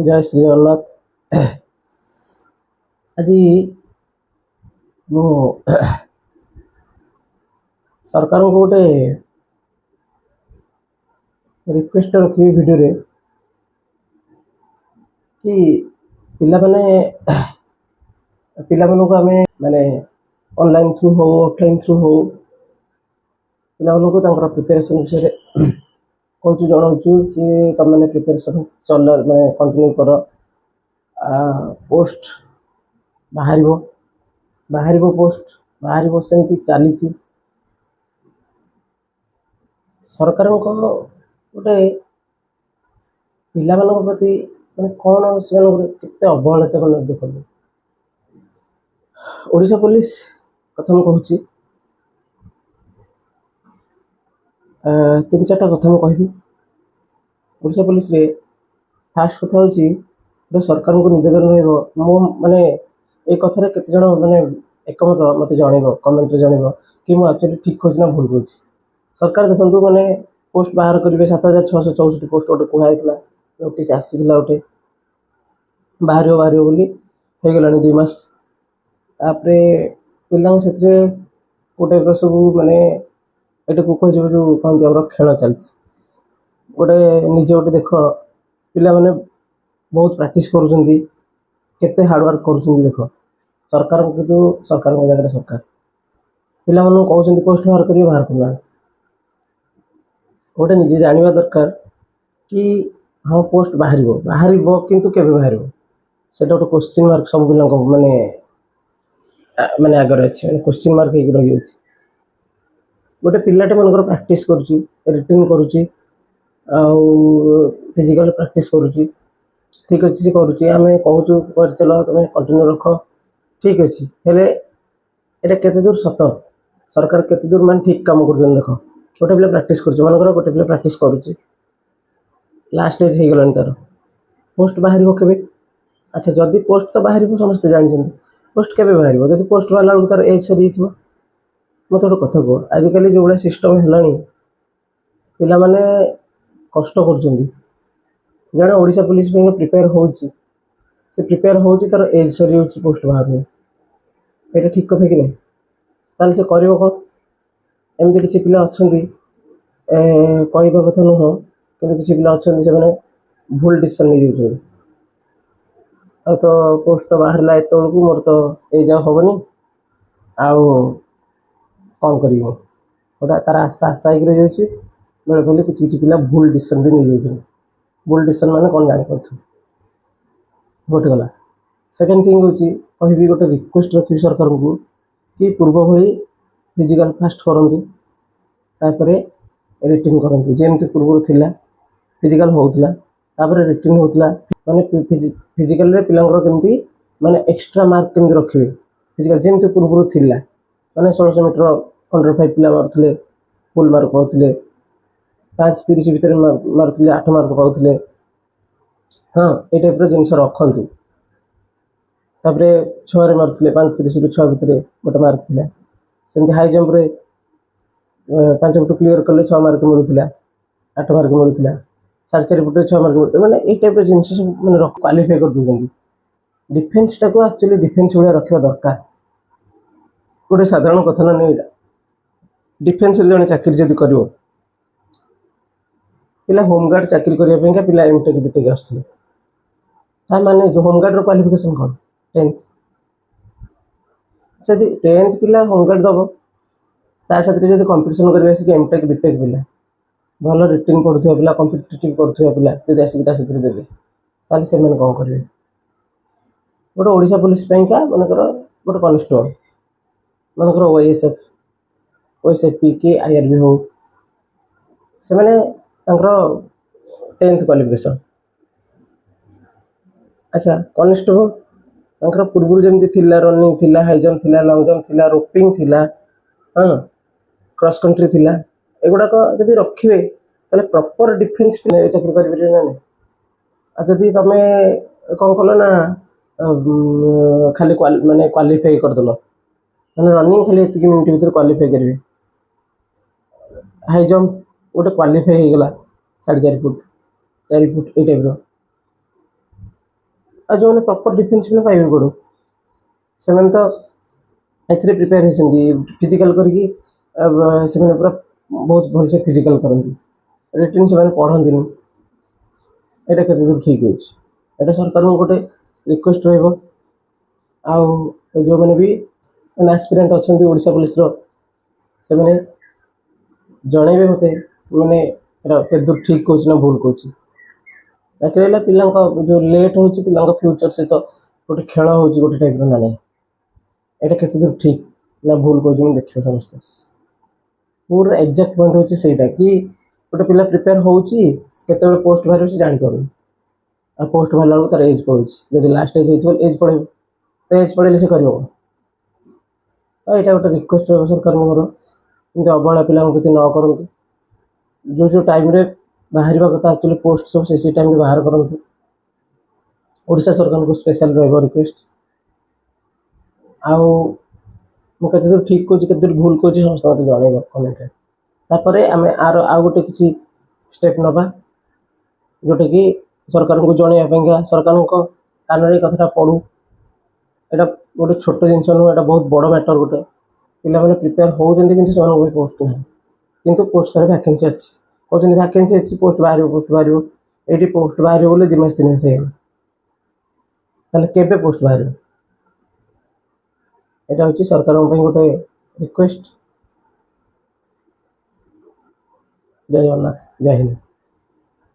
जय श्री जगन्नाथ। आज मु सरकार को गोटे रिक्वेस्ट रखी वीडियो रे कि पिला माने पिला मानक आम माने ऑनलाइन थ्रू हो ऑफलाइन थ्रू हो पिला मानक प्रिपरेशन विषय कहूँ जनाऊँ कि तुम मैंने प्रिपरेशन चल मैंने कंटिन्यू कर पोस्ट बाहर बाहर पोस्ट बाहर सेमती चली सरकार गोटे पिला प्रति मैंने कौन से अवहेलित मैंने देखो ओडिशा पुलिस कथा मुझे कहूँ तीन चार्टा कथा मुझे ओडिशा पुलिस रे फास्ट कथा हूँ सरकार को निवेदन रो माने ये कथार केते जण माने एकमत मत जन कमेंट जन कि मुझे एक्चुअली ठीक कहूँ ना भूल कहूँ सरकार देखो मैंने पोस्ट बाहर करेंगे 7664 पोस्ट गोटे कहला नोटिस आसीला गोटे बाहर बाहर बोली हो गला 2 मास तापर पिला से गोटे सब माने ये को कह जो कहते आम खेल चलती गोटे निजे गोटे देख पिला माने बहुत प्रैक्टिस करते हार्डवर्क कर देख सरकार कितु सरकार जगह सरकार पिला कहते पोस्ट बाहर करेंगे बाहर करना गोटे निजे जाना दरकार कि हाँ पोस्ट बाहर बाहर किंतु केबे बाहर से गोटे क्वेश्चन मार्क सब पिला माने माने आगे अच्छे क्वेश्चन मार्क हो रही गोटे पिलाटे मनकर प्रैक्टिस करिटिन करुच्ची फिजिकल प्रैक्टिस करुच्ची ठीक अच्छे से करुच्ची आम कहूँ चलो तुम कंटिन्यू रख ठीक अच्छे हेले ये केते दूर सत सरकार केते दूर मान ठीक काम कर देख गोटे पिला प्रैक्टिस कर मनकर गोटे पिला प्रैक्टिस करुच्ची लास्ट एज हो गलानी तार पोस्ट बाहर के अच्छा जदि पोस्ट तो बाहर समस्ते जानते पोस्ट के बाहर जब पोस्ट बाहर बेलू तार एज सरी मत गोटे कथा कह आजिकल जो भाई सिस्टम है पिला माने कष्ट कर जड़े ओडिशा पुलिस प्रिपेयर होची से प्रिपेयर होची तार एज सरी पोस्ट बाहर नहीं ये ठीक कथा कि नहीं ताल से कर कौन एमती किसी पिला अच्छा कहवा कथा नुह कि किसी पिला अच्छा से भूल डिसीजन नहीं जाऊँ आ तो पोस्ट तो बाहर ला एत बेलू मोर तो एज हेनी आउ कौन कर गोटा तार आशा आशा हो बेले बेले किसी पिला भूल डिसीजन भी नहीं जाऊँ भूल डिसीजन माने कौन जापर गोटे गला सेकेंड थिंग हूँ कहि गोटे रिक्वेस्ट रखी सरकार को कि पूर्व भली फिजिकल फास्ट करूँ तापर रिटिन करूँ जमी पूर्व थिला फिजिकल होता रिटिन होता माने फिजिकल पिलांकर केमती माने एक्स्ट्रा मार्क केमती रखिए फिजिकल जमी पूर्व थिला माने 1600 मीटर अंडर 5 पिला मारुले फुल मार्क पाते 5:30 भितर मारुले 8 मार्क पाते हाँ ये टाइप जिनस रखु तापर 6 मारुले 5:30 रू 6 भितर गोटे मार्क थिला सेमती हाई जंप रे 5 फुट क्लीयर कले 6 मार्क मिलूला 8 मार्क मिलूला 4.5 फुट 6 मार्क मिलता मैंने ये टाइप जिन सब मैंने क्वालिफाई कर दूसरी डिफेन्स टाक एक्चुअली डिफेन्स भाया रखा दरकार गोटे साधारण कथा ना नहीं डिफेन्स जड़े चाकरी जदि कर पिला होमगार्ड चाकरी करने पिला एमटेक बीटेक आसते माने जो होमगार्ड क्वालिफिकेशन कौन 10th से 10th पिला होमगार्ड दब ताकि जब कंपिटिशन करेंगे एमटेक बीटेक पिला भल रिटिन पढ़ुवा पिला कम्पिटिटिव पढ़ुवा पिला जब आसिक देवे ताल से कौन करेंगे गोटे ओडिशा पुलिस मनकर गोटे कनेस्टेबल मनकर ओएसएफपी के आईआरबी हो से मैंने 10th क्वालिफिकेशन अच्छा कनेस्टेबल पूर्व जमी थिला रनिंग थिला हाई जंप थिला लॉन्ग जंप थिला रोपिंग थिला हाँ क्रॉस कंट्री थिला एगुड़ाक जब रखिए ताले प्रॉपर डिफेन्स चाकरी करें ना जदि तुम कौन कल ना खाली माने क्वालिफाई करदेल मैंने रनिंग खाली ये मिनट भर क्वालिफाई करेंगे हाई जंप गोटे क्वालिफाई हो गला 4.5 फुट 4 फुट ये टाइप ଆଉ ଯେଉଁମାନେ ପ୍ରପର୍ ଡିଫେନ୍ସ ପିଲା ପାଇବେ କୋଉଠୁ? ସେମାନେ ତ ଏଥିରେ ପ୍ରିପେୟାର ହେଇଛନ୍ତି ଫିଜିକାଲ୍ କରିକି, ସେମାନେ ପୁରା ବହୁତ ଭଲସେ ଫିଜିକାଲ୍ କରନ୍ତି, ରିଟିନ୍ ସେମାନେ ପଢ଼ନ୍ତିନି। ଏଇଟା କେତେ ଦୂର ଠିକ୍ ହେଉଛି? ଏଇଟା ସରକାରଙ୍କୁ ଗୋଟେ ରିକ୍ୱେଷ୍ଟ ରହିବ। ଆଉ ଯେଉଁମାନେ ବି ମାନେ ଆସ୍ପିରାଣ୍ଟ ଅଛନ୍ତି ଓଡ଼ିଶା ପୋଲିସର, ସେମାନେ ଜଣେଇବେ ମୋତେ ମାନେ ଏଇଟା କେତେ ଦୂର ଠିକ୍ କହୁଛି ନା ଭୁଲ କହୁଛି। ବାକି ରହିଲା ପିଲାଙ୍କ ଯେଉଁ ଲେଟ୍ ହେଉଛି, ପିଲାଙ୍କ ଫ୍ୟୁଚର୍ ସହିତ ଗୋଟେ ଖେଳ ହେଉଛି ଗୋଟେ ଟାଇପ୍ର ନା ନାହିଁ, ଏଇଟା କେତେ ଦୂର ଠିକ୍ ନା ଭୁଲ କହୁଛି ମୁଁ ଦେଖିବ ସମସ୍ତେ। ପୁରା ଏକ୍ଜାକ୍ଟ ପଏଣ୍ଟ ହେଉଛି ସେଇଟା କି ଗୋଟେ ପିଲା ପ୍ରିପେୟାର ହେଉଛି, କେତେବେଳେ ପୋଷ୍ଟ ବାହାରିବ ସେ ଜାଣିପାରୁନି। ଆଉ ପୋଷ୍ଟ ବାହାରିଲା ବେଳକୁ ତାର ଏଜ୍ ପଳଉଛି। ଯଦି ଲାଷ୍ଟ ଏଜ୍ ହେଇଥିବ ଏଜ୍ ପଳେଇବ, ତ ଏଜ୍ ପଳେଇଲେ ସେ କରିବ। ଏଇଟା ଗୋଟେ ରିକ୍ୱେଷ୍ଟ ରହିବ ସରକାରଙ୍କ ମୋର, ଏମିତି ଅବହେଳା ପିଲାଙ୍କ ପ୍ରତି ନ କରନ୍ତୁ। ଯେଉଁ ଟାଇମ୍ରେ ବାହାରିବା କଥା ଆକ୍ଚୁଆଲି ପୋଷ୍ଟ ସବୁ ସେଇ ଟାଇମ୍ରେ ବାହାର କରନ୍ତୁ। ଓଡ଼ିଶା ସରକାରଙ୍କୁ ସ୍ପେଶାଲ ରହିବ ରିକ୍ୱେଷ୍ଟ। ଆଉ ମୁଁ କେତେ ଦୂର ଠିକ୍ କହୁଛି କେତେ ଦୂର ଭୁଲ କହୁଛି ସମସ୍ତେ ମୋତେ ଜଣେଇବ କମେଣ୍ଟରେ। ତାପରେ ଆମେ ଆଉ ଗୋଟେ କିଛି ଷ୍ଟେପ୍ ନେବା, ଯେଉଁଟାକି ସରକାରଙ୍କୁ ଜଣେଇବା ପାଇଁକା ସରକାରଙ୍କ କାନରେ ଏ କଥାଟା ପଡ଼ୁ। ଏଇଟା ଗୋଟେ ଛୋଟ ଜିନିଷ ନୁହେଁ, ଏଇଟା ବହୁତ ବଡ଼ ମ୍ୟାଟର୍। ଗୋଟେ ପିଲାମାନେ ପ୍ରିପେୟାର ହେଉଛନ୍ତି କିନ୍ତୁ ସେମାନଙ୍କୁ ବି ପୋଷ୍ଟ ନାହିଁ, କିନ୍ତୁ ପୋଷ୍ଟ ସାରା ଭ୍ୟାକେନ୍ସି ଅଛି। କହୁଛନ୍ତି ଭ୍ୟାକେନ୍ସି ଅଛି, ପୋଷ୍ଟ ବାହାରିବ। ଏଇଠି ପୋଷ୍ଟ ବାହାରିବ ବୋଲି 2 ମାସ 3 ମାସ ହେଇଗଲା, ତାହେଲେ କେବେ ପୋଷ୍ଟ ବାହାରିବ? এটা হচ্ছে ସରକାରଙ୍କ ପାଇଁ ଗୋଟେ ରିକ୍ୱେଷ୍ଟ। ଜୟ ଜଗନ୍ନାଥ, ଜୟ ହିନ୍ଦ।